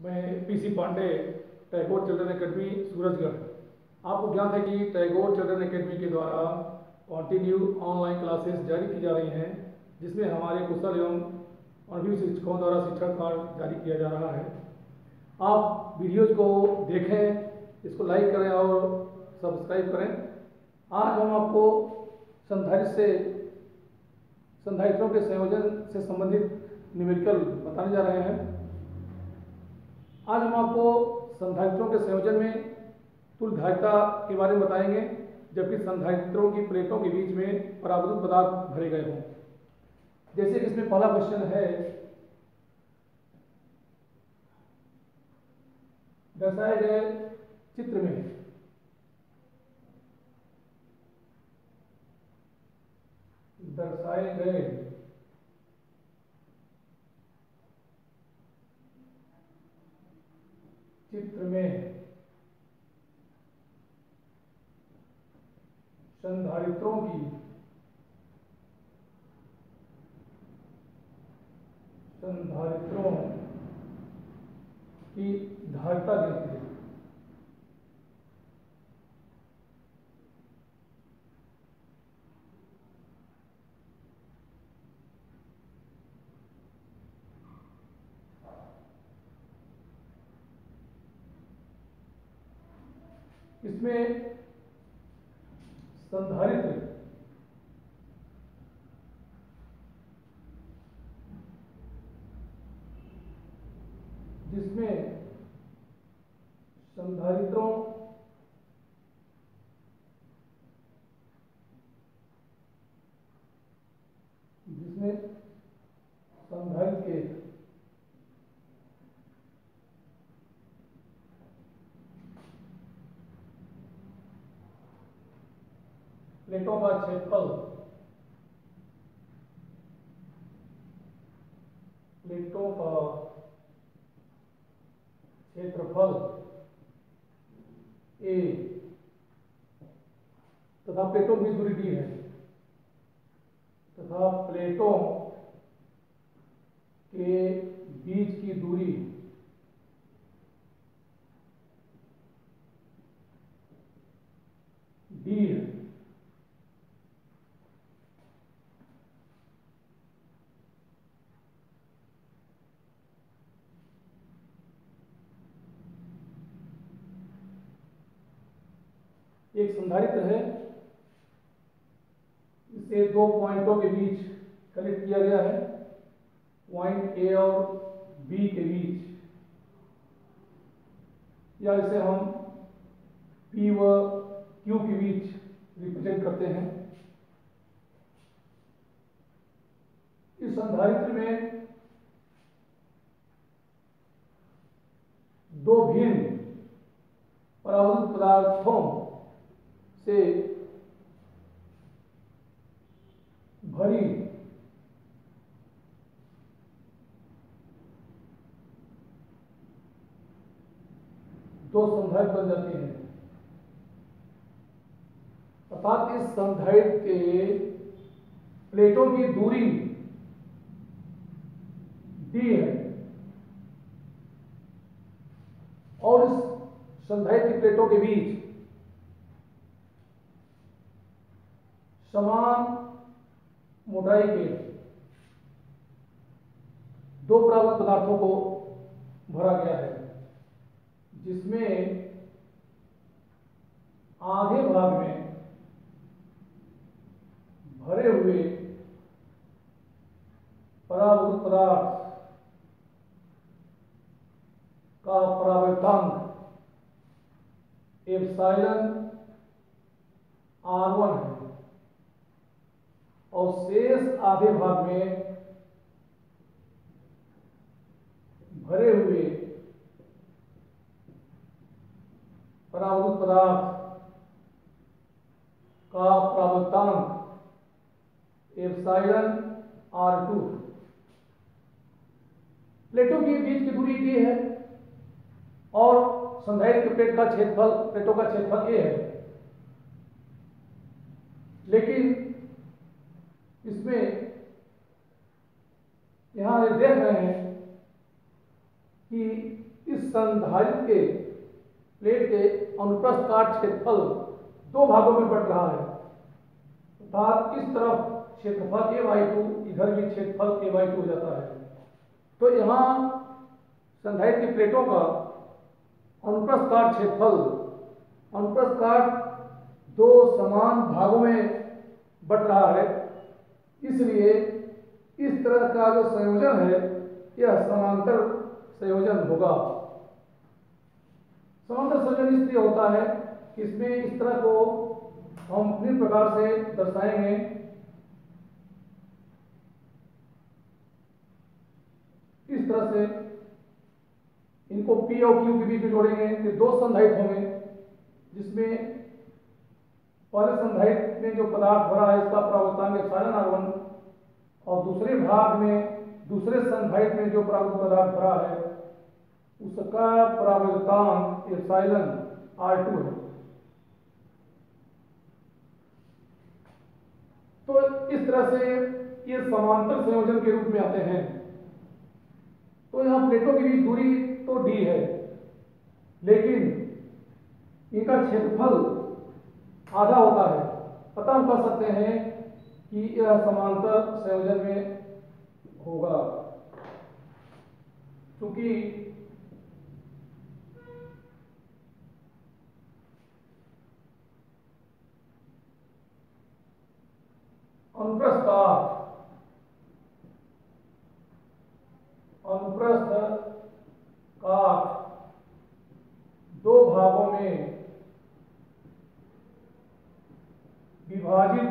मैं PC Pandey, Tagore children academy Surajgarh. आपको ज्ञात है कि टैगोर चिल्ड्रन एकेडमी के द्वारा कॉन्टिन्यू ऑनलाइन क्लासेस जारी की जा रही हैं, जिसमें हमारे कुशल एवं अनुभवी शिक्षकों द्वारा शिक्षण कार्य जारी किया जा रहा है। आप वीडियोज को देखें, इसको लाइक करें और सब्सक्राइब करें। आज हम आपको संधारित्रों के संयोजन से संबंधित न्यूमेरिकल बताने जा रहे हैं। आज हम आपको संधारित्रों के संयोजन में तुल्यधारिता के बारे में बताएंगे, जबकि संधारित्रों की प्लेटों के बीच में परावर्तित पदार्थ भरे गए हों। जैसे कि इसमें पहला क्वेश्चन है, दर्शाए गए चित्र में संधारित्रों की धारिता गिनती है। इसमें संधारित्र जिसमें संधारित्रों संधारित्र के प्लेटों का क्षेत्रफल A तथा प्लेटों की दूरी D है, तथा प्लेटों के बीच की दूरी D है। एक संधारित्र है, इसे दो पॉइंटों के बीच कनेक्ट किया गया है, पॉइंट ए और बी के बीच, या इसे हम पी व क्यू के बीच रिप्रेजेंट करते हैं। इस संधारित्र में दो भिन्न परावर्तित पदार्थों से भरी दो संधारित्र बन जाती हैं, अर्थात इस संधारित्र के प्लेटों की दूरी D है और इस संधारित्र की प्लेटों के बीच समान मोटाई के दो परावर्तित पदार्थों को भरा गया है, जिसमें आधे भाग में भरे हुए परावर्तित पदार्थ का परावर्तांक एप्सिलॉन R1 है और शेष आधे भाग में भरे हुए परावर्तित पदार्थ का परावर्तांक एप्सिलॉन R2। प्लेटों के बीच की दूरी D है और संधारित्र प्लेटों का क्षेत्रफल A है, लेकिन इसमें यहां देख रहे हैं कि इस संधारित्र के प्लेट के अनुप्रस्थ काट क्षेत्रफल दो भागों में बंट रहा है, अर्थात इस तरफ क्षेत्रफल a/2, इधर भी क्षेत्रफल a/2 हो जाता है। तो यहाँ संधारित्र की प्लेटों का अनुप्रस्थ काट क्षेत्रफल, अनुप्रस्थ काट दो समान भागों में बंट रहा है, इसलिए इस तरह का जो संयोजन है यह समांतर संयोजन होगा। समांतर संयोजन इसलिए होता है कि इसमें इस तरह को हम विभिन्न प्रकार से दर्शाएंगे। इस तरह से इनको P और Q के बीच में जोड़ेंगे तो दो संधारित्र होंगे, जिसमें पहले संधारित्र में जो पदार्थ भरा है इसका परावर्तनांक εr1 और दूसरे भाग में दूसरे संधारित्र में जो पदार्थ भरा है उसका परावर्तनांक εr2 है। तो इस तरह से ये समांतर संयोजन के रूप में आते हैं। तो यहाँ प्लेटों के बीच दूरी तो d है, लेकिन इनका क्षेत्रफल आधा होता है, अतः हम कह सकते हैं कि यह समांतर संयोजन में होगा। क्योंकि अनुप्रस्थ काट दो भागों में विभाजित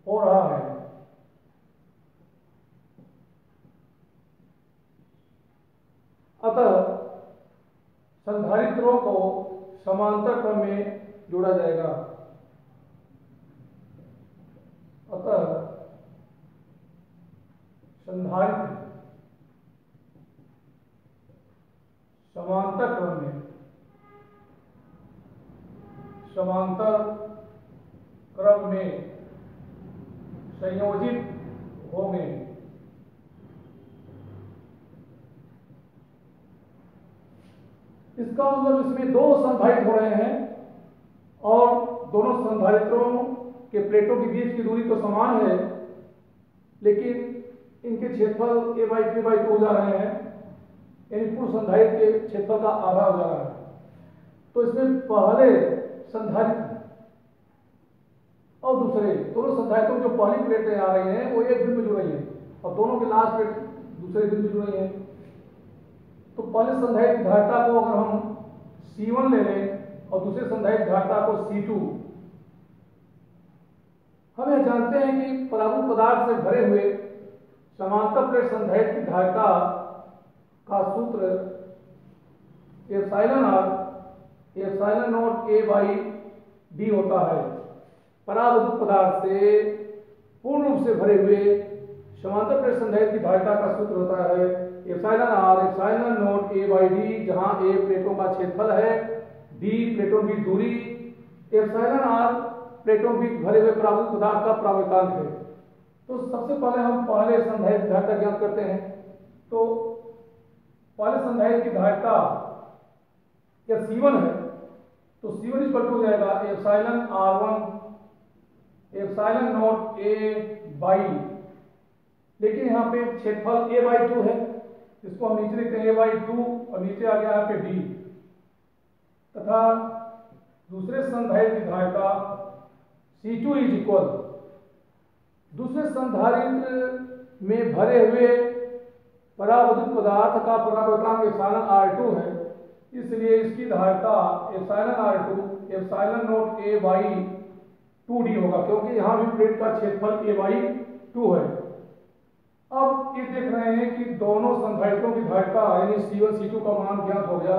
हो रहा है, अतः संधारित्रों को समांतर क्रम में जोड़ा जाएगा। अतः संधारित्र समांतर क्रम में, समांतर क्रम में संयोजित होंगे। इसका मतलब इसमें दो संधारित्र हो रहे हैं और दोनों संधारित्रों के प्लेटों के बीच की दूरी तो समान है, लेकिन इनके क्षेत्रफल a/2 हो जा रहे हैं, यानी पूर्ण संधारित्र के क्षेत्रफल का आधा हो जा रहा है। तो इसमें पहले संधारित्र और दूसरे दोनों संधारित्रों जो पहली प्लेटें आ रही हैं वो एक बिंदु जुड़ रही है और दोनों के लास्ट प्लेट दूसरे बिंदु जुड़ रही है। तो पहले संधारित्र की धारिता को अगर हम C1 ले लें और दूसरे संधारित्र धारिता को C2, हम यह जानते हैं कि पराभूत पदार्थ से भरे हुए समांतर प्लेट संधारित्र की धारिता का सूत्र ε0A/d होता है। पराभूत पदार्थ से पूर्ण रूप से भरे हुए समांतर प्लेट संधारित्र की धारिता का सूत्र होता है ε0A/d, जहां A प्लेटों का क्षेत्रफल है, d प्लेटों की दूरी, εr प्लेटों के बीच भरे हुए पराभूत पदार्थ का परावर्तनांक है। तो सबसे पहले हम पहले संधारित्र की धारिता ज्ञात करते हैं। तो पहले संधारित्र की धारिता या C1 है, तो C1 इक्वल टू हो जाएगा εr1 ε0A/, लेकिन यहाँ पे क्षेत्रफल a/2 है, इसको हम नीचे लिखते हैं a/2 और नीचे आ गया यहाँ पे d, तथा दूसरे संधारित्र की धारिता C2 इज इक्वल, दूसरे संधारित्र में भरे हुए परावैद्युत पदार्थ का परावर्तनांक εr2 है, इसलिए इसकी धारिता εr2 ε0A/2d होगा, क्योंकि यहाँ भी प्लेट का क्षेत्रफल a/2 है। अब ये देख रहे हैं कि दोनों संधारित्रों की धारिता यानी C1 C2 का मान ज्ञात हो गया।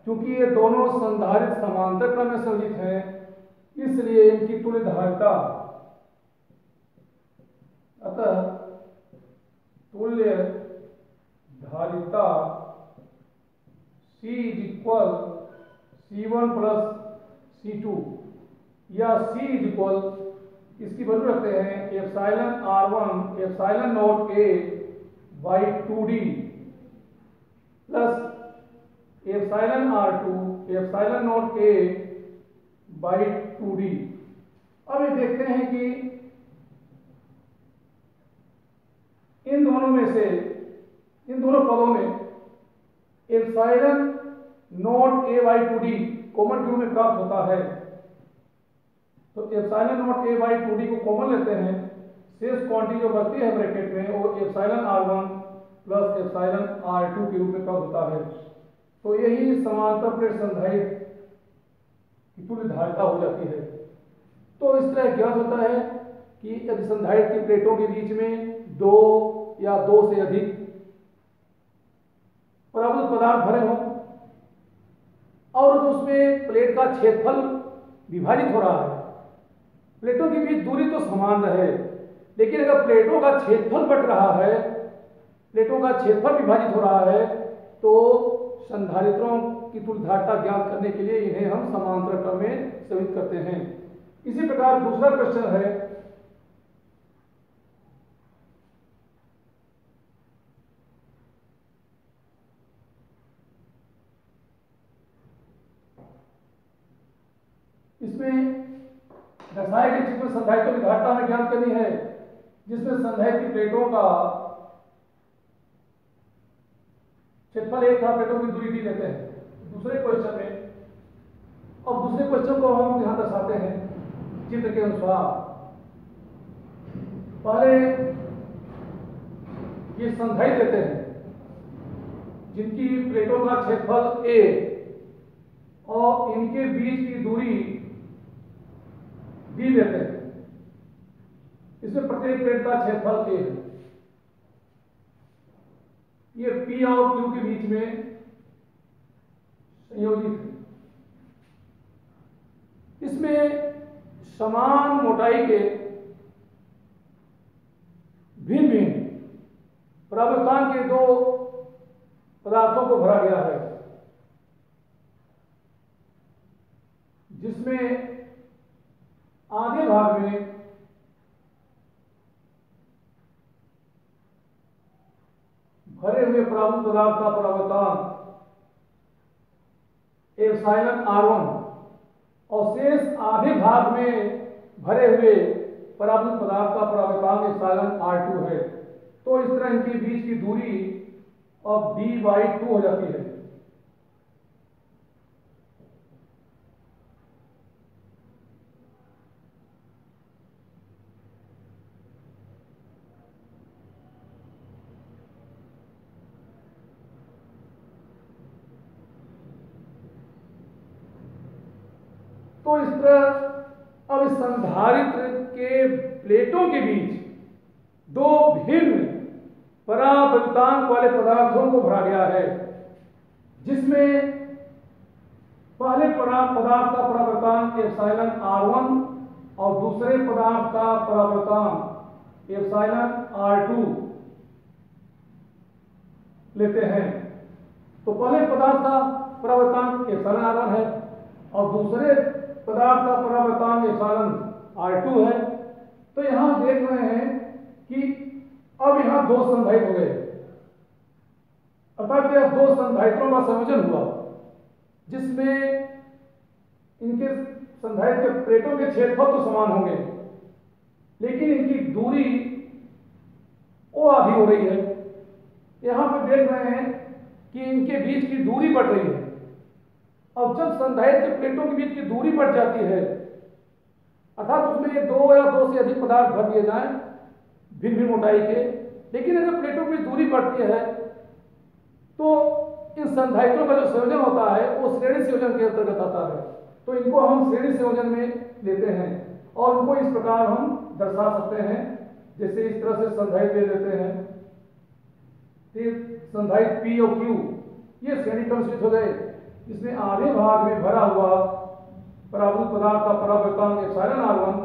क्योंकि ये दोनों संधारित्र समांतर क्रम में संयोजित हैं, इसलिए इनकी तुल्य धारिता, अतः तुल्य धारिता C is equal C1 plus C2 या C इज इक्वल, इसकी वैल्यू रखते हैं εr1 ε0A/2d epsilon R2 epsilon not A by 2D। अब ये देखते हैं कि इन दोनों में से, इन दोनों पदों में epsilon not A by 2D common क्यों में प्राप्त होता है। तो epsilon not A by 2D को कॉमन लेते हैं, शेष क्वांटिटी जो बचती है ब्रैकेट में वो epsilon R1 plus epsilon R2 के रूप में प्राप्त होता है। तो यही समांतर प्लेट संधारित्र की तुल्य धारिता हो जाती है। तो इस तरह ज्ञात होता है कि यदि संधारित्र की प्लेटों के बीच में दो या दो से अधिक पराभूत पदार्थ भरे हों और उसमें प्लेट का क्षेत्रफल विभाजित हो रहा है, प्लेटों के बीच दूरी तो समान रहे, लेकिन अगर प्लेटों का क्षेत्रफल बढ़ रहा है, प्लेटों का क्षेत्रफल विभाजित हो रहा है, तो संधारित्रों की तुल्य धारिता ज्ञात करने के लिए इन्हें हम समांतर क्रम में समित करते हैं। इसी प्रकार दूसरा क्वेश्चन है, इसमें दर्शाए गए चित्र में संधारित्रों की धारिता हमें ज्ञात करनी है, जिसमें संधारित्र की प्लेटों का क्षेत्रफल एक था, प्लेटों की दूरी डी लेते हैं। दूसरे क्वेश्चन में, अब दूसरे क्वेश्चन को हम यहां दर्शाते हैं चित्र के अनुसार। पहले ये संधारित्र लेते हैं जिनकी प्लेटों का क्षेत्रफल a और इनके बीच की दूरी d लेते हैं। इसमें प्रत्येक प्लेट का क्षेत्रफल a है। ये P और Q के बीच में संयोजित है। इसमें समान मोटाई के भिन्न भिन्न परावर्तांक के दो पदार्थों को भरा गया है, जिसमें आधे भाग में भरे हुए पराभूत पदार्थ का परावर्तांक एप्सिलॉन R1 और शेष आधे भाग में भरे हुए पराभूत पदार्थ का परावर्तांक एप्सिलॉन R2 है। तो इस तरह इनके बीच की दूरी अब d बाई 2 हो जाती है। तो इस तरह अब संधारित्र के प्लेटों के बीच दो भिन्न परावर्तांक वाले पदार्थों को भरा गया है, जिसमें पहले पदार्थ का परावर्तांक एप्सिलॉन R1 और दूसरे पदार्थ का परावर्तांक एप्सिलॉन R2 लेते हैं। तो पहले पदार्थ का परावर्तांक एप्सिलॉन R1 है और दूसरे पदार्थ का परावर्तांक एप्सिलॉन R2 है। तो यहां देख रहे हैं कि अब यहां दो संधारित्र हो गए, अर्थात यह दो संधारित्रों का संयोजन हुआ, जिसमें इनके संधारित्र के प्लेटों के क्षेत्रफल तो समान होंगे, लेकिन इनकी दूरी वो आधी हो रही है। यहां पे देख रहे हैं कि इनके बीच की दूरी बढ़ रही है। अब जब संधारित्र प्लेटों के बीच की दूरी बढ़ जाती है, अर्थात उसमें दो या दो से अधिक पदार्थ भर दिए जाएं भिन्न भिन्न मोटाई के, लेकिन अगर प्लेटों की दूरी बढ़ती है तो इन संधारित्रों का जो संयोजन होता है वो श्रेणी संयोजन के अंतर्गत आता है। तो इनको हम श्रेणी संयोजन में लेते हैं और उनको इस प्रकार हम दर्शा सकते हैं, जैसे इस तरह से संधारित्र ले लेते हैं। संधारित्र P और Q ये श्रेणी क्रम स्थित हो गए, जिसमें आधे भाग में भरा हुआ पराभूत पदार्थ का परावर्तांक एप्सिलॉन R1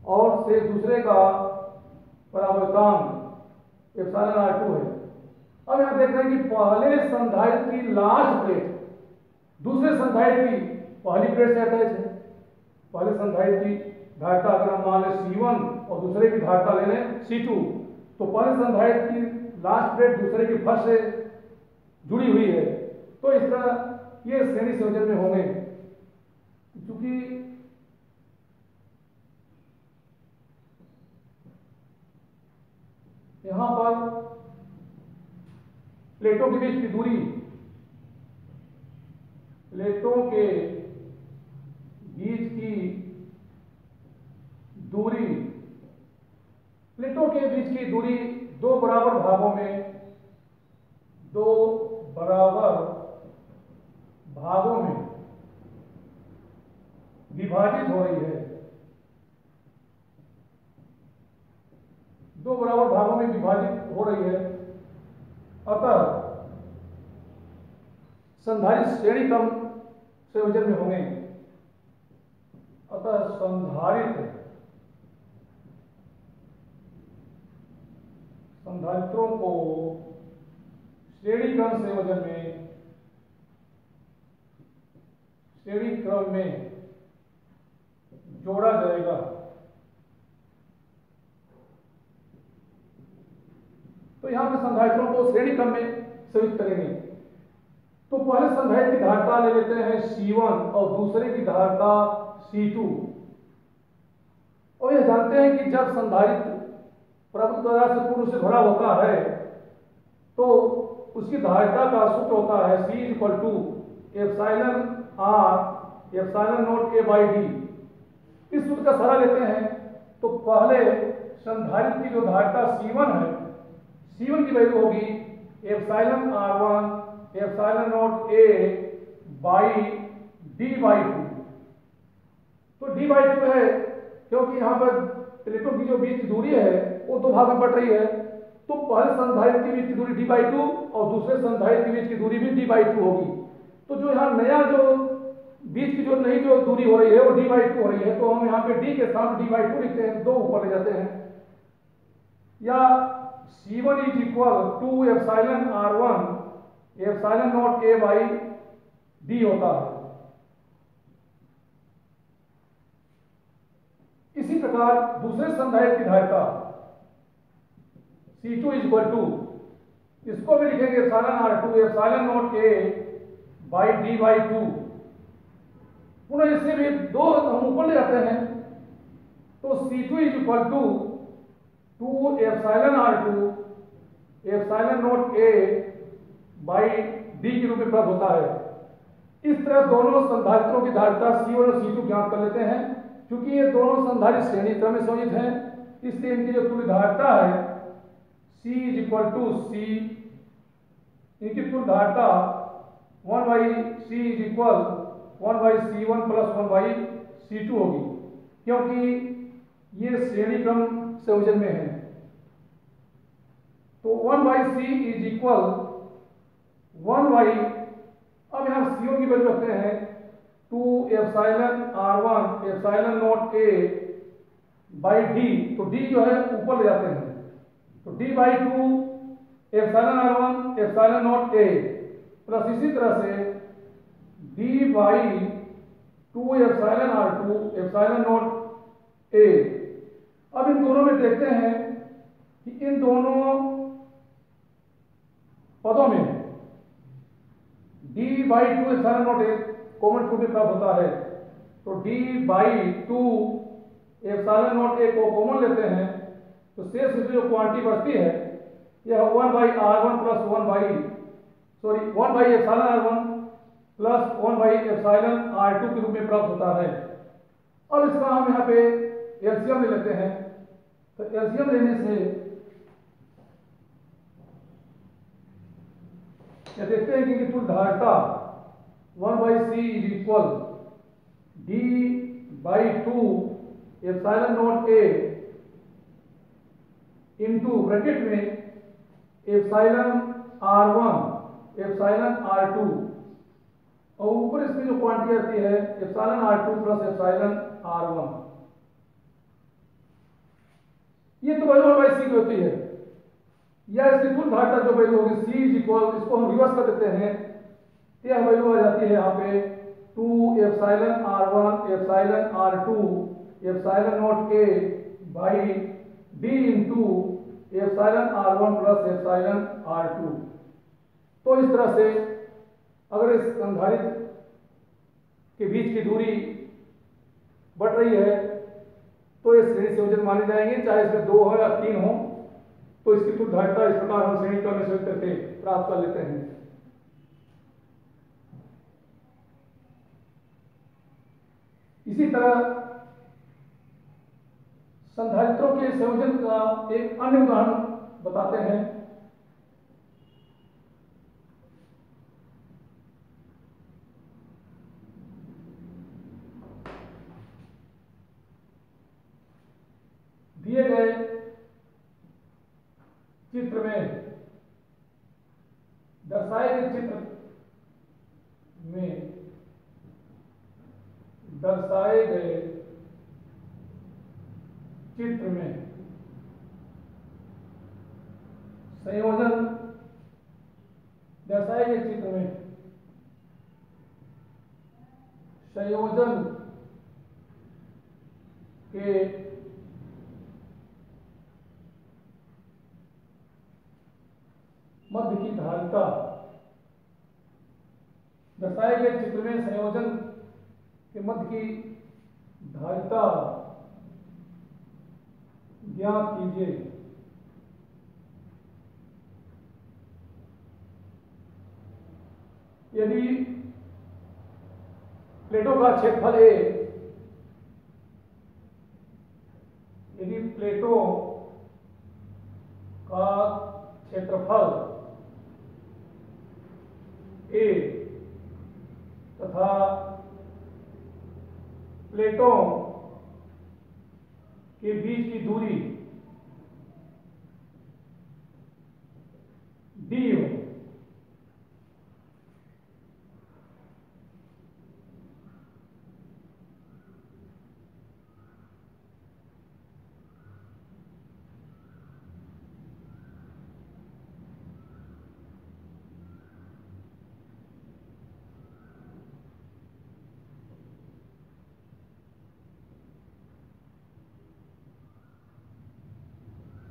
और से दूसरे का परावर्तांक एप्सिलॉन R2 है। अब यहां देख रहे हैं कि पहले संधारित्र की लास्ट प्लेट दूसरे संधारित्र की पहली प्लेट से अटैच है। पहले संधारित्र की धारिता अगर हम मान लें C1 और दूसरे की धारिता ले लें C2, तो पहले संधारित्र की लास्ट प्लेट दूसरे की फर्स्ट से जुड़ी हुई है। तो इस तरह ये श्रेणी संयोजन में होंगे, क्योंकि यहां पर प्लेटों के बीच की दूरी, प्लेटों के बीच की दूरी, प्लेटों के बीच की दूरी दो बराबर भागों में विभाजित हो रही है। दो बराबर भागों में विभाजित हो रही है। अतः संधारित्र श्रेणी क्रम संयोजन में होंगे। अतः संधारित्रों को श्रेणी क्रम में जोड़ा जाएगा। तो यहां पे संधारित्रों को श्रेणी क्रम में संयुक्त करेंगे। तो पहले संधारित्र की धारिता ले लेते हैं C1 और दूसरे की धारिता C2। और यह जानते हैं कि जब संधारित्र प्रभुत्व आधार से पूर्ण से भरा होता है तो उसकी धारिता का सूत्र होता है C = epsilon R epsilon not A by D। इस सूत्र का सहारा लेते हैं तो पहले संधारित्र की जो धारिता C1 है, C1 की वैल्यू होगी epsilon R1 epsilon not A by D by 2। तो D by 2 है क्योंकि यहाँ पर प्लेटों की जो बीच की दूरी है वो दो भाग में बढ़ रही है। तो पहले संधारित्र के बीच की दूरी D by 2 और दूसरे संधारित्र के बीच की दूरी भी D by 2 होगी। तो जो यहाँ नया जो बीच की जो नई जो दूरी हो रही है वो D by 2 हो रही है। तो हम यहाँ पे D के स्थान D by 2 लिखते हैं, दो ऊपर ले जाते हैं। या C1 = epsilon R1 epsilon not A by D होता है। इसी प्रकार दूसरे संधारित्र की धारिता C2 = इसको भी लिखेंगे epsilon R2 epsilon not A by D by 2। पुनः इससे भी दो हम ऊपर ले जाते हैं तो C2 = 2 epsilon R2 epsilon not A by D के रूप में प्राप्त होता है। इस तरह दोनों संधारित्रों की धारिता C1 और C2 ज्ञात कर लेते हैं। क्योंकि ये दोनों संधारित्र श्रेणी क्रम में संयोजित हैं, इसलिए इनकी जो तुल्य धारिता है C = C, इनकी तुल्य धारिता 1/C = 1/C1 + 1/C2 होगी, क्योंकि ये श्रेणी क्रम संयोजन में है। तो 1/C = 1/, अब यहां C1 की वैल्यू रखते हैं 2 epsilon R1 epsilon not A by D। तो D जो है ऊपर ले जाते हैं तो D by 2 epsilon R1 epsilon not A plus इसी तरह से D by 2 epsilon R2 epsilon not A। अब इन दोनों में देखते हैं कि इन दोनों पदों में D by 2 epsilon not A common to में प्राप्त होता है। तो D by 2 epsilon not A को कॉमन लेते हैं तो शेष जो क्वांटिटी बचती है यह 1/R1 + 1/एप्सिलॉन R1 + 1/एप्सिलॉन R2 के रूप में प्राप्त होता है। अब इसका हम यहाँ पे एलसीएम ले लेते हैं। तो एलसीएम लेने से यह देखते हैं कि तुल्य धारिता 1/C = D by 2 epsilon not A into bracket में एप्सिलॉन R1 एप्सिलॉन R2 और ऊपर इसमें जो क्वांटिटी आती है एप्सिलॉन R2 + एप्सिलॉन R1। ये तो वैल्यू 1/C की होती है। या इसकी तुल्य धारिता जो वैल्यू होगी C = इसको हम रिवर्स कर देते हैं, यह वैल्यू आ जाती है यहाँ पे 2 epsilon R1 epsilon R2 epsilon not A by D into epsilon R1 + epsilon R2। तो इस तरह से अगर इस संधारित्र के बीच की दूरी बढ़ रही है तो ये श्रेणी संयोजन माने जाएंगे, चाहे इसमें 2 हो या 3 हो। तो इसकी कुल धारिता इस प्रकार हम श्रेणी क्रम में संयोजित करके प्राप्त कर लेते हैं। इसी तरह संधारित्रों के संयोजन का एक अन्य उदाहरण बताते हैं। दिए गए चित्र में दर्शाए गए चित्र में संयोजन दर्शाए गए चित्र में संयोजन के मध्य की धारिता दर्शाए गए चित्र में संयोजन के मध्य की धारिता ज्ञात कीजिए। यदि प्लेटों का क्षेत्रफल A, यदि प्लेटों का क्षेत्रफल A तथा प्लेटों के बीच की दूरी D हो,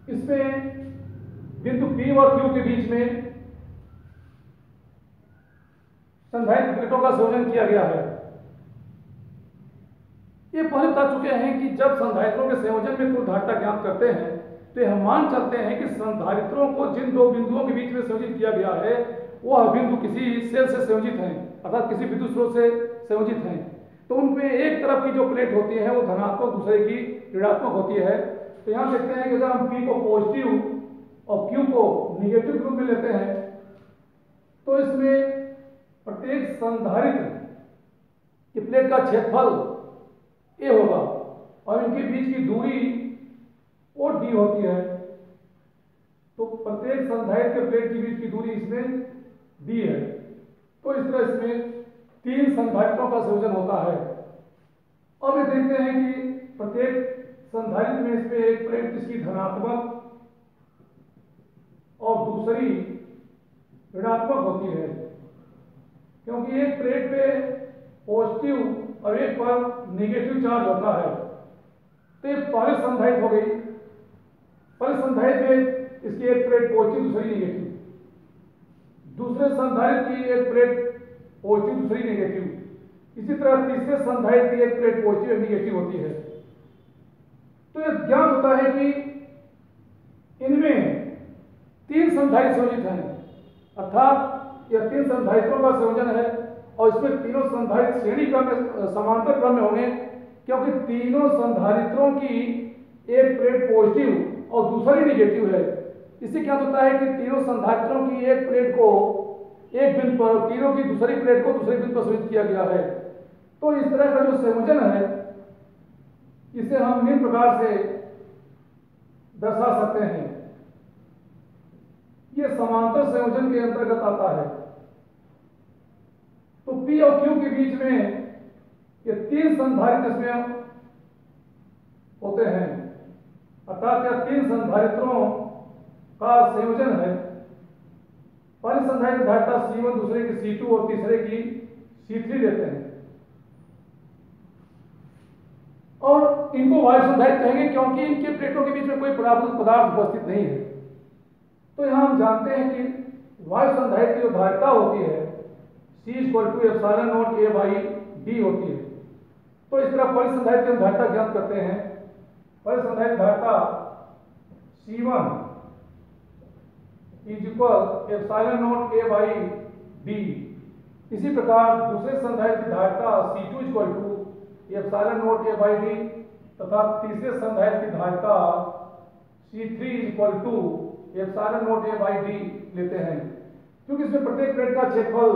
इसमें बिंदु P और Q के बीच में संधारित्र प्लेटों का संयोजन किया गया है। ये पहले बता चुके हैं कि जब संधारित्रों के संयोजन में कुल धारिता ज्ञात करते हैं तो हम मान चलते हैं कि संधारित्रों को जिन 2 बिंदुओं के बीच में संयोजित किया गया है वह बिंदु किसी सेल से संयोजित हैं, अर्थात किसी विद्युत स्रोत से संयोजित हैं। तो उनमें एक तरफ की जो प्लेट होती है वो धनात्मक, दूसरे की ऋणात्मक होती है। तो यहाँ देखते हैं कि अगर हम P को पॉजिटिव और Q को निगेटिव रूप में लेते हैं तो इसमें प्रत्येक संधारित्र की प्लेट का क्षेत्रफल A होगा और इनके बीच की दूरी O D होती है। तो प्रत्येक संधारित्र के प्लेट के बीच की दूरी इसमें D है। तो इस तरह इसमें 3 संधारित्रों का संयोजन होता है। अब ये देखते हैं कि प्रत्येक संधारित्र में इसमें एक प्लेट इसकी धनात्मक और दूसरी ऋणात्मक होती है, क्योंकि एक प्लेट पे पॉजिटिव और एक पर नेगेटिव चार्ज होता है। तो ये पहले संधारित्र हो गई, पहले संधारित्र में इसकी एक प्लेट पॉजिटिव दूसरी नेगेटिव, दूसरे संधारित्र की एक प्लेट पॉजिटिव दूसरी नेगेटिव, इसी तरह तीसरे संधारित्र की एक प्लेट पॉजिटिव नेगेटिव होती है। तो यह ज्ञात होता है कि इनमें 3 संधारित्र संयोजित हैं, अर्थात यह 3 संधारित्रों का संयोजन है और इसमें तीनों संधारित्र श्रेणी क्रम में समांतर क्रम में होंगे, क्योंकि तीनों संधारित्रों की एक प्लेट पॉजिटिव और दूसरी नेगेटिव है। इससे क्या होता है कि तीनों संधारित्रों की एक प्लेट को एक बिंदु पर, तीनों की दूसरी प्लेट को दूसरे बिंदु पर संयोजित किया गया है। तो इस तरह का जो संयोजन है इसे हम निम्न प्रकार से दर्शा सकते हैं। यह समांतर संयोजन के अंतर्गत आता है। तो P और Q के बीच में ये 3 संधारित्र इसमें होते हैं, अर्थात यह 3 संधारित्रों का संयोजन है। पहले संधारित्र धारिता C1, दूसरे की C2 और तीसरे की C3 देते हैं और इनको वायु संधारित्र कहेंगे क्योंकि इनके प्लेटों के बीच में कोई पदार्थ उपस्थित नहीं है। तो यहां हम जानते हैं कि वायु संधारित्र की जो धारिता होती है C equal to epsilon not A by D होती है। तो इस तरह परिसंधारित्र की धारिता ज्ञात करते हैं। परिसंधारित्र धारिता C1 is equal epsilon not A by D। इसी प्रकार दूसरे संधारित्र की धारिता C2 equal to epsilon not A by D तथा तीसरे संधारित्र की धारिता C3 equal to epsilon not A by D लेते हैं। क्योंकि इसमें प्रत्येक प्लेट का क्षेत्रफल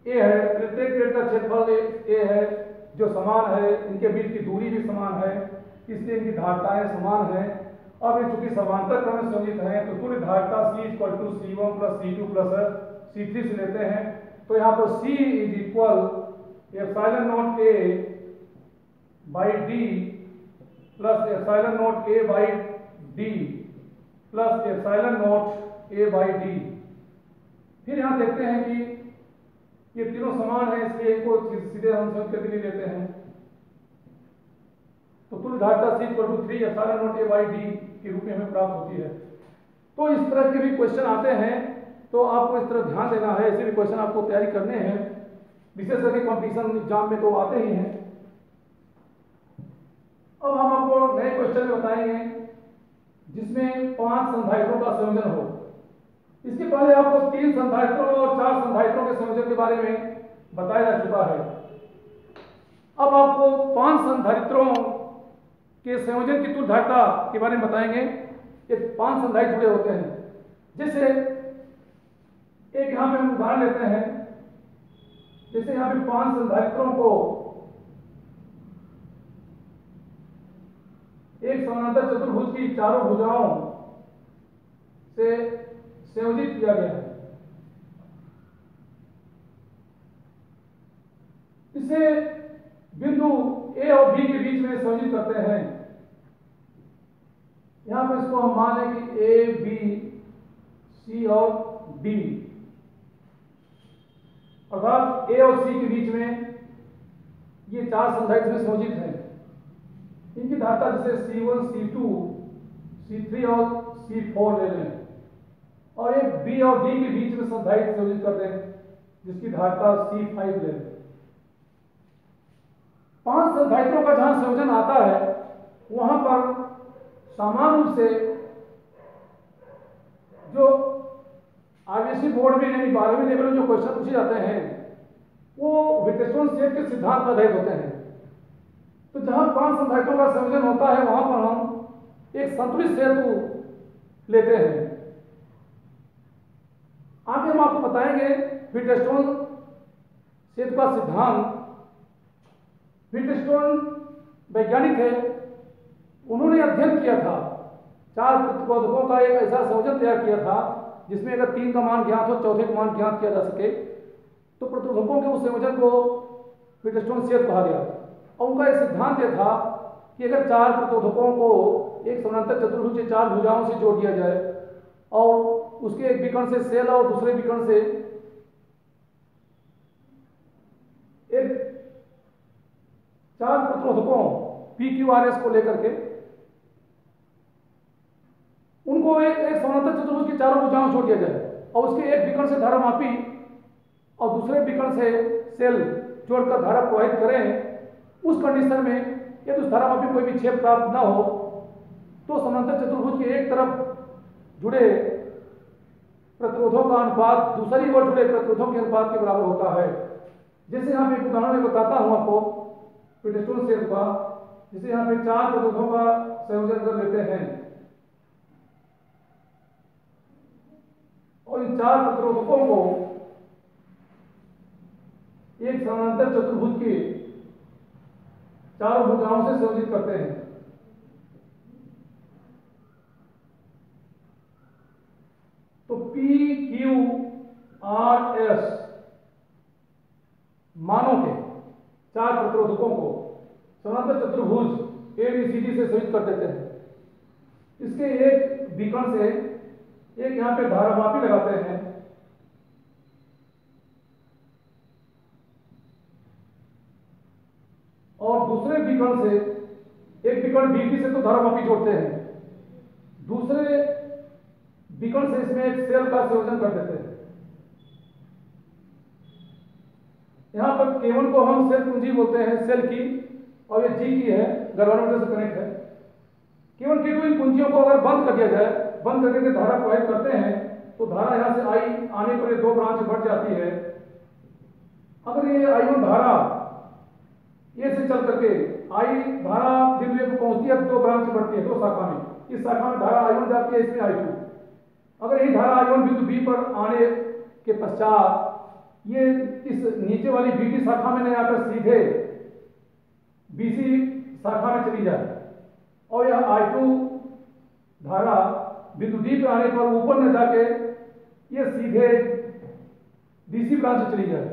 A है, प्रत्येक प्लेट का क्षेत्रफल A है जो समान है, इनके बीच की दूरी भी समान है, इसलिए इनकी धारिताएं समान हैं। अब ये चूंकि समांतर क्रम में संयोजित हैं तो कुल धारिता C equal to C1 plus C2 plus C3 से लेते हैं। तो यहाँ पर C is equal epsilon not A by D plus epsilon not A by D plus epsilon not A by D। फिर यहाँ देखते हैं कि ये तीनों समान है, इसलिए इनको सीधे हम संयुक्त करके भी लेते हैं। तो कुल धारिता C equal to 3 epsilon not A by D के रूप में हमें प्राप्त होती है। तो इस तरह के भी क्वेश्चन आते हैं, तो आपको इस तरह ध्यान देना है। ऐसे भी क्वेश्चन आपको तैयारी करने हैं, विशेष करके कॉम्पिटिशन एग्जाम में तो आते ही हैं। अब हम आपको नए क्वेश्चन में बताएंगे जिसमें 5 संधारित्रों का संयोजन हो। इसके पहले आपको 3 संधारित्रों और 4 संधारित्रों के संयोजन के बारे में बताया जा चुका है। अब आपको 5 संधारित्रों के संयोजन की तुल्य धारिता के बारे में बताएंगे। ये 5 संधारित्र जुड़े होते हैं। जैसे एक यहां पे हम उदाहरण लेते हैं, जैसे यहां पे 5 संधारित्रों को एक समानांतर चतुर्भुज की चारों भुजाओं से संयोजित किया गया है। इसे बिंदु A और B के बीच में संयोजित करते हैं। यहां पर इसको हम मान लें कि A, B, C और D, अर्थात A और C के बीच में ये 4 संधारित्र में संयोजित हैं। इनकी धारिता जैसे C1, C2, C3 और C4 ले लें और एक B और D के बीच में संधारित्र संयोजित करते हैं जिसकी धारिता C5 ले लें। 5 संधारित्रों का जहां संयोजन आता है वहां पर समान रूप से जो आईसीएसई बोर्ड में यानी 12वीं लेवल में जो क्वेश्चन पूछे जाते हैं वो विट्गेस्टोन सेट के सिद्धांत पर आधारित होते हैं। तो जहां 5 संधारित्रों का संयोजन होता है वहां पर हम एक संतुलित सेतु लेते हैं। आगे हम आपको बताएंगे विट्गेस्टोन सेतु का सिद्धांत। विट्गेस्टोन वैज्ञानिक है, उन्होंने अध्ययन किया था, 4 प्रतिरोधकों का एक ऐसा संयोजन तैयार किया था जिसमें अगर 3 का मान ज्ञात हो, चौथे का मान ज्ञात किया जा सके, तो प्रतिरोधकों के उस संयोजन को विट्गेस्टोन सेतु कहा गया। और उनका एक सिद्धांत यह था कि अगर 4 प्रतिरोधकों को एक समानांतर चतुर्भुज से 4 भुजाओं से जोड़ दिया जाए और उसके एक विकर्ण से सेल और दूसरे विकर्ण से एक 4 प्रतिरोधकों PQRS को लेकर के उनको एक समानांतर चतुर्भुज की चारों भुजाओं से जोड़ दिया जाए और उसके एक विकर्ण से धारामापी और दूसरे विकर्ण से सेल जोड़कर धारा प्रवाहित करें। उस कंडीशन में यदि उस धारामापी कोई विक्षेप प्राप्त न हो तो समानांतर चतुर्भुज के एक तरफ जुड़े प्रतिरोधों का अनुपात दूसरी ओर जुड़े प्रतिरोधों के अनुपात के बराबर होता है। जैसे यहाँ पे एक उदाहरण में बताता हूं आपको विट्गेस्टोन सेतु का। जैसे यहाँ पे 4 प्रतिरोधों का संयोजन कर लेते हैं और इन 4 प्रतिरोधकों को एक समानांतर चतुर्भुज की चारों भुजाओं से संयोजित करते हैं। तो PQRS मानों के 4 प्रतिरोधकों को समानांतर चतुर्भुज ABCD से संयोजित कर देते हैं। इसके एक विकर्ण से एक यहां पे धारामापी लगाते हैं और दूसरे विकर्ण से एक विकर्ण BD से तो धारामापी जोड़ते हैं, दूसरे विकर्ण से इसमें एक सेल का संयोजन कर देते हैं। यहाँ पर K1 को हम सेल कुंजी बोलते हैं, सेल की, और ये G की है, गैल्वेनोमीटर से कनेक्ट है। K1 K2 इन कुंजियों को अगर बंद कर दिया जाए, बंद करके धारा प्रवाहित करते हैं, तो धारा यहाँ से आई आने पर ये दो ब्रांच बढ़ जाती है। अगर ये I1 धारा ये से चल करके आई धारा बिंदु को पहुंचती है, दो ब्रांच बढ़ती है, दो शाखा में। इस शाखा में धारा I1 जाती है, इसमें I2। अगर यही धारा I1 बिंदु B पर आने के पश्चात ये इस नीचे वाली BT शाखा में नहीं आकर सीधे BC शाखा में चली जाए, और यह I2 धारा बिंदु D पर आने पर ऊपर न जाके ये सीधे DC ब्रांच चली जाए।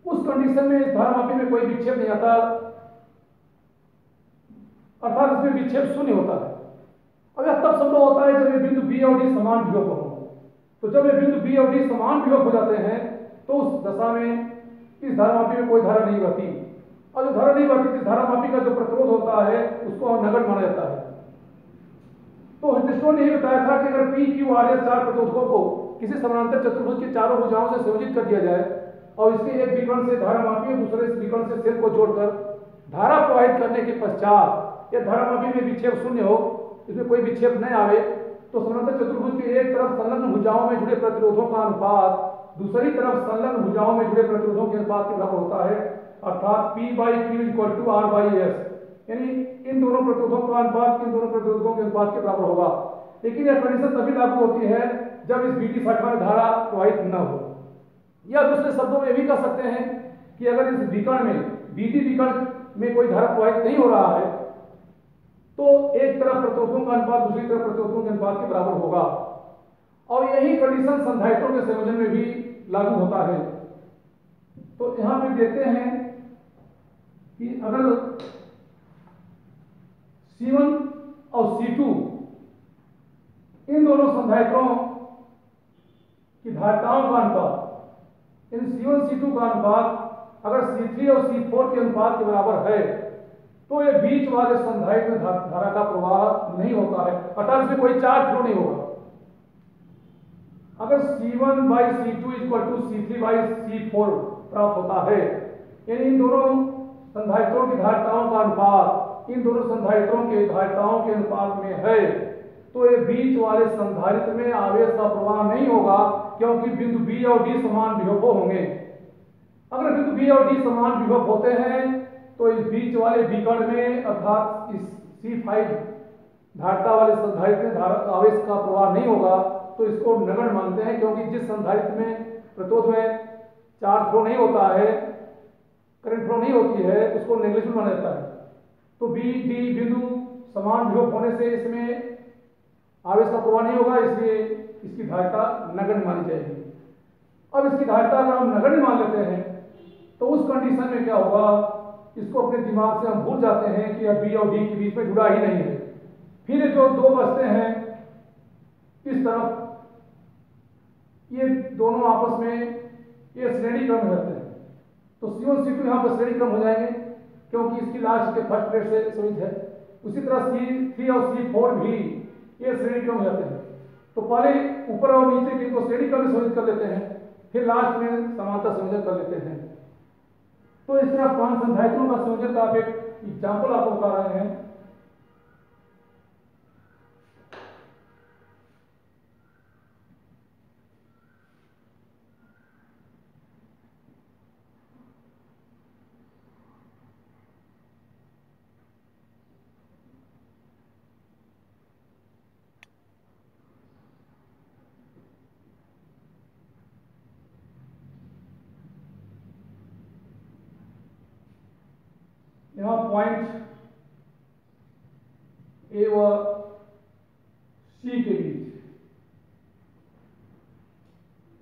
उस कंडीशन में इस धारामापी में कोई विक्षेप नहीं आता, अर्थात इसमें विक्षेप शून्य होता है। अब यह तब संभव होता है जब ये बिंदु B और D समान विभव हो। तो जब ये बिंदु B और D समान विभव हो जाते हैं, तो उस दशा में इस धारामापी में कोई धारा नहीं बहती, और जो धारा नहीं बहती, इस धारामापी का जो प्रतिरोध होता है उसको नगण्य माना जाता है। तो हिटस्टोन ने बताया था कि अगर PQRS चार प्रतिरोधकों को किसी समानांतर चतुर्भुज के चारों भुजाओं से संयोजित कर दिया जाए और इसके एक विकर्ण से धारामापी और दूसरे विकर्ण से सेल को जोड़कर धारा प्रवाहित करने के पश्चात यह धारामापी में विक्षेप शून्य हो, इसमें कोई विक्षेप न आवे, तो समानांतर चतुर्भुज के एक तरफ संलग्न भुजाओं में जुड़े प्रतिरोधों का अनुपात दूसरी तरफ संलग्न भुजाओं में जुड़े प्रतिरोधों के अनुपात के बराबर होता है, अर्थात P/Q = RS, यानी इन दोनों प्रतिरोधों का अनुपात इन दोनों प्रतिरोधों के अनुपात के बराबर होगा। लेकिन यह कंडीशन तभी लागू होती है जब इस BT शाखा में धारा प्रवाहित न हो। या दूसरे शब्दों में भी कह सकते हैं कि अगर इस विकर्ण में BT विकर्ण में कोई धारा प्रवाहित नहीं हो रहा है, तो एक तरफ प्रतिरोधों का अनुपात दूसरी तरफ प्रतिरोधों के अनुपात के बराबर होगा। और यही कंडीशन संधारित्रों के संयोजन में भी लागू होता है। तो यहां पे देखते हैं कि अगर C1 और C2 इन दोनों संधारित्रों की धारिताओं का अनुपात, इन C1 C2 का अनुपात अगर C3 और C4 के अनुपात के बराबर है, तो ये बीच वाले संधारित्र में धारा का प्रवाह नहीं होता है, अर्थात इसमें कोई चार्ज फ्लो नहीं होगा। अगर C1/C2 = C3/C4 प्राप्त होता है, यानी इन दोनों संधारित्रों की धारिताओं का अनुपात इन दोनों संधारित्रों के धारिताओं के अनुपात में है, तो ये बीच वाले संधारित्र में आवेश का प्रवाह नहीं होगा, क्योंकि बिंदु B और D समान विभव होंगे। अगर बिंदु B और D समान विभव होते हैं, तो इस बीच वाले विकर्ण में अर्थात इस C5 धारिता वाले संधारित्र में आवेश का प्रवाह नहीं होगा, तो इसको नगण्य मानते हैं, क्योंकि जिस संधारित्र में प्रतिरोध में चार्ज फ्लो नहीं होता है, करंट फ्लो नहीं होती है, उसको नेग्लिजिबल माना जाता है। तो B D बिंदु समान विभव होने से इसमें आवेश का प्रवाह नहीं होगा, इसलिए इसकी धारिता नगण्य मानी जाएगी। अब इसकी धारिता अगर हम नगण्य मान लेते हैं, तो उस कंडीशन में क्या होगा, इसको अपने दिमाग से हम भूल जाते हैं कि अब B और D के बीच में जुड़ा ही नहीं है। फिर जो दो बचते हैं इस तरफ, ये दोनों आपस में ये श्रेणी क्रम में रहते हैं। तो C1 C2 यहाँ पर श्रेणी क्रम हो जाएंगे, क्योंकि इसकी लास्ट के फर्स्ट प्लेट से संयुक्त है। उसी तरह C3 और C4 भी ये श्रेणी क्रम हो जाते हैं। तो पहले ऊपर और नीचे के को श्रेणी क्रम में संयोजित कर लेते हैं, फिर लास्ट में समांतर संयोजन कर लेते हैं। तो इस तरह 5 संधारित्रों का संयोजन का आप एक एग्जाम्पल आपको बता रहे हैं। यहाँ पॉइंट ए व सी के बीच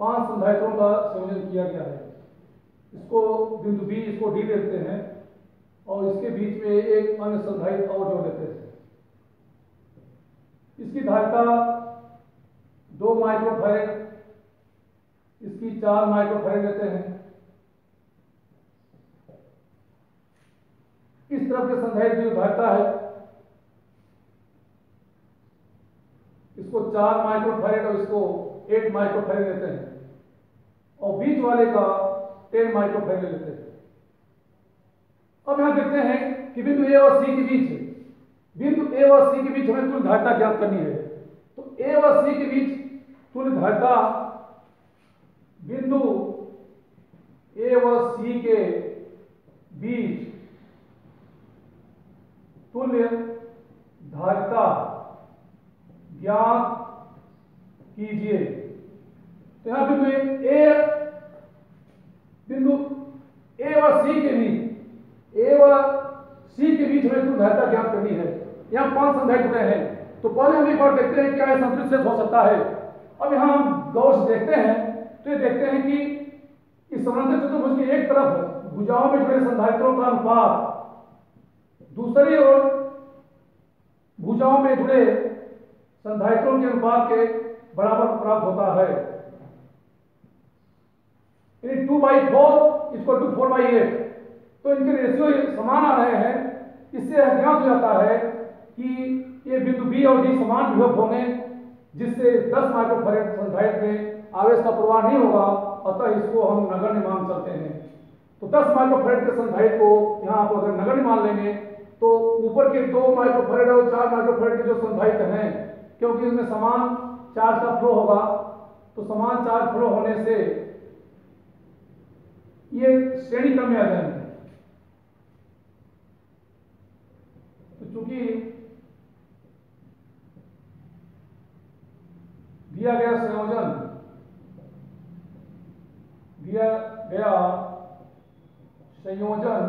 5 संधारित्रों का संयोजन किया गया है। इसको बिंदु बी, इसको डी लेते हैं, और इसके बीच में एक अन्य संधारित्र और जोड़ लेते हैं। इसकी धारिता 2 माइक्रोफैरेड, इसकी 4 माइक्रोफैरेड लेते हैं। इस तरफ के संधारित्र की धारिता है, इसको 4 माइक्रोफैरेड और इसको 8 माइक्रोफैरेड लेते हैं। और बीच वाले का 10 माइक्रोफैरेड ले लेते हैं। अब यहां देखते हैं कि बिंदु ए और सी के बीच, बिंदु ए और सी के बीच हमें तुल्य धारिता ज्ञात करनी है। तो ए और सी के बीच तुल्य धारिता, बिंदु ए और सी के बीच तुल्य धारिता ज्ञात कीजिए। तो यहां बिंदु ए और सी के बीच, ए और सी के बीच हमें तुल्य धारिता ज्ञात करनी है। यहां 5 संधारित्र जुड़े हैं। तो पहले हम एक बार देखते हैं क्या यह संतुलित सेट हो सकता है। अब यहां हम गौर से देखते हैं तो ये देखते हैं कि इस समांतर चतुर्भुज की एक तरफ भुजाओं में जुड़े संधारित्रों का अनुपात दूसरी ओर भुजाओं में जुड़े संधारित्रों के अनुपात के बराबर प्राप्त होता है। 2/4 इक्वल टू 4/8। तो इनके रेशियो समान आ रहे हैं। इससे ज्ञात हो जाता है कि ये बिंदु बी और डी समान विभव होंगे, जिससे 10 माइक्रोफैरेड संधारित्र में आवेश का प्रवाह नहीं होगा। अतः इसको हम नगण्य मान चलते हैं। तो 10 माइक्रोफैरेड के संधारित्र को यहाँ आप अगर नगण्य मान लेंगे तो ऊपर के 2 माइक्रोफैरेड और 4 माइक्रोफैरेड के जो संधारित्र हैं, क्योंकि इसमें समान चार्ज का फ्लो होगा, तो समान चार्ज फ्लो होने से ये श्रेणी क्रम में आ जाएंगे। तो चूंकि दिया गया संयोजन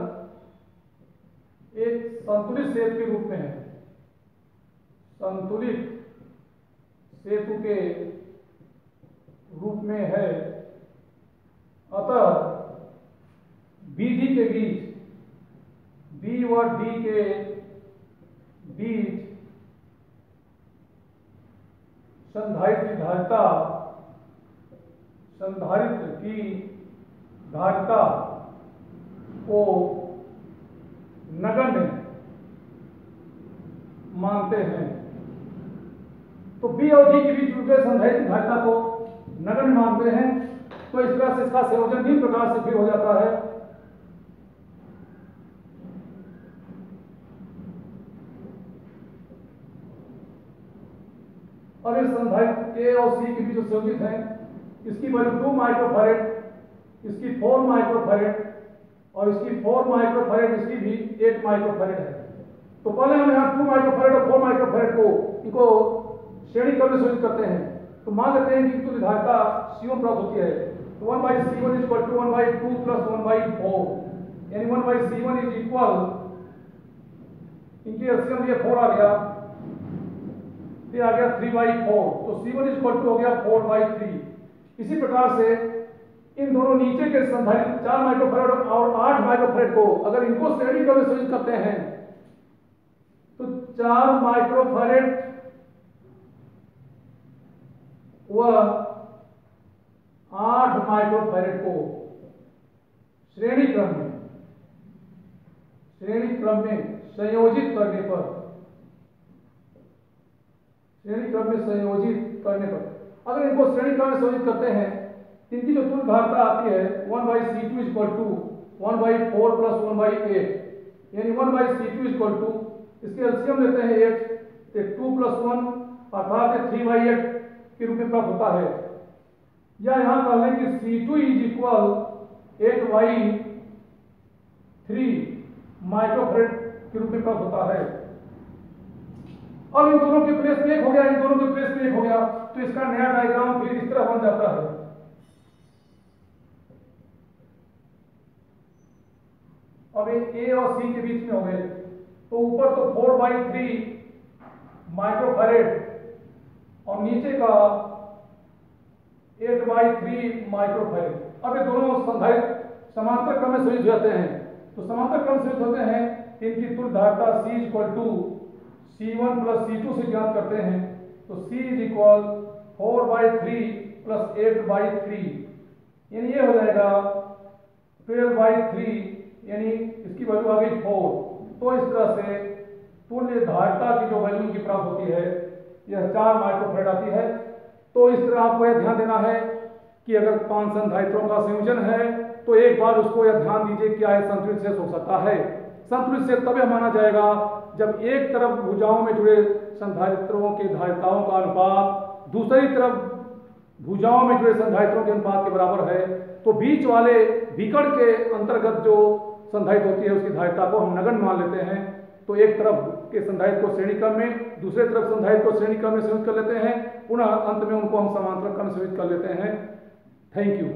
एक संतुलित सेतु के रूप में है, संतुलित सेतु के रूप में है। अतः BD के बीच, बी और डी के बीच संधारित्र की धारिता को नगण्य मानते हैं। तो बी और डी के बीच जुड़े संधारित्र धारिता को नगण्य मानते हैं। तो इस तरह से इसका संयोजन इस प्रकार से फिर हो जाता है। और इस संधारित्र ए और सी के बीच जो संयोजित है, इसकी वैल्यू 2 माइक्रोफैरेड, इसकी 4 माइक्रोफैरेड और इसकी 4 माइक्रोफैरेड, इसकी भी 8 माइक्रोफैरेड है। तो पहले हम यहाँ 2 माइक्रोफैरेड और 4 माइक्रोफैरेड को इनको श्रेणी क्रम में संयोजित करते हैं। तो मान लेते हैं कि तुल्य धारिता C1 प्राप्त होती है। तो 1/C1 इक्वल टू 1/2 प्लस 1/4, यानी 1/C1 इज इक्वल, इनकी एलसीएम ये 4 आ गया, फिर आ गया 3/4। तो C1 इक्वल टू हो गया 4/3। इसी प्रकार से इन दोनों नीचे के संधारित्र 4 माइक्रोफैरेड और 8 माइक्रोफैरेड को अगर इनको श्रेणी क्रम में संयोजित करते हैं तो 4 माइक्रोफैरेड व 8 माइक्रोफैरेड को श्रेणी क्रम में संयोजित करने पर, अगर इनको श्रेणी क्रम में संयोजित करते हैं, इनकी जो तुल्य धारिता आती है 1/C2 इक्वल टू 1/4 प्लस 1/8, यानी 1/C2 इक्वल टू, इसके एलसीएम लेते हैं 8, तो 2 प्लस 1 अर्थात 3/8 के रूप में प्राप्त होता है। या यहां कह लें कि C2 इज इक्वल 8/3 माइक्रोफैरेड के रूप में प्राप्त होता है। अब इन दोनों के प्लेस में 1 हो गया, इन दोनों के प्लेस में 1 हो गया, तो इसका नया डायग्राम फिर इस तरह बन जाता है। अब ए और सी के बीच में हो गए, तो ऊपर तो 4/3 माइक्रोफैरेड और नीचे का 8/3 माइक्रोफैरेड। अब ये दोनों संधारित्र समांतर क्रम में संयोजित हो जाते हैं। तो समांतर क्रम से होते हैं, इनकी तुल्य धारिता C equal to C1 plus C2 से ज्ञात करते हैं। तो C इज इक्वल 4/3 प्लस 8/3, यानी ये हो जाएगा 12/3, यानी इसकी वैल्यू आ गई 4। तो इस तरह से तुल्य धारिता की जो वैल्यू की प्राप्त होती है यह 4 माइक्रोफैरेड आती है। तो इस तरह आपको यह ध्यान देना है कि अगर 5 संधारित्रों का संयोजन है तो एक बार उसको यह ध्यान दीजिए क्या है संतुलित शेष हो सकता है। संतुलित शेष तब माना जाएगा जब एक तरफ भुजाओं में जुड़े संधारित्रों के धारिताओं का अनुपात दूसरी तरफ भुजाओं में जुड़े संधारित्रों के अनुपात के बराबर है, तो बीच वाले विकर्ण के अंतर्गत जो संधारित होती है उसकी धारिता को हम नगण्य मान लेते हैं। तो एक तरफ के संधारित्र को श्रेणी क्रम में, दूसरे तरफ संधारित्र को श्रेणी क्रम में संयोजित कर लेते हैं, पुनः अंत में उनको हम समांतर क्रम में संयोजित कर लेते हैं। Thank you.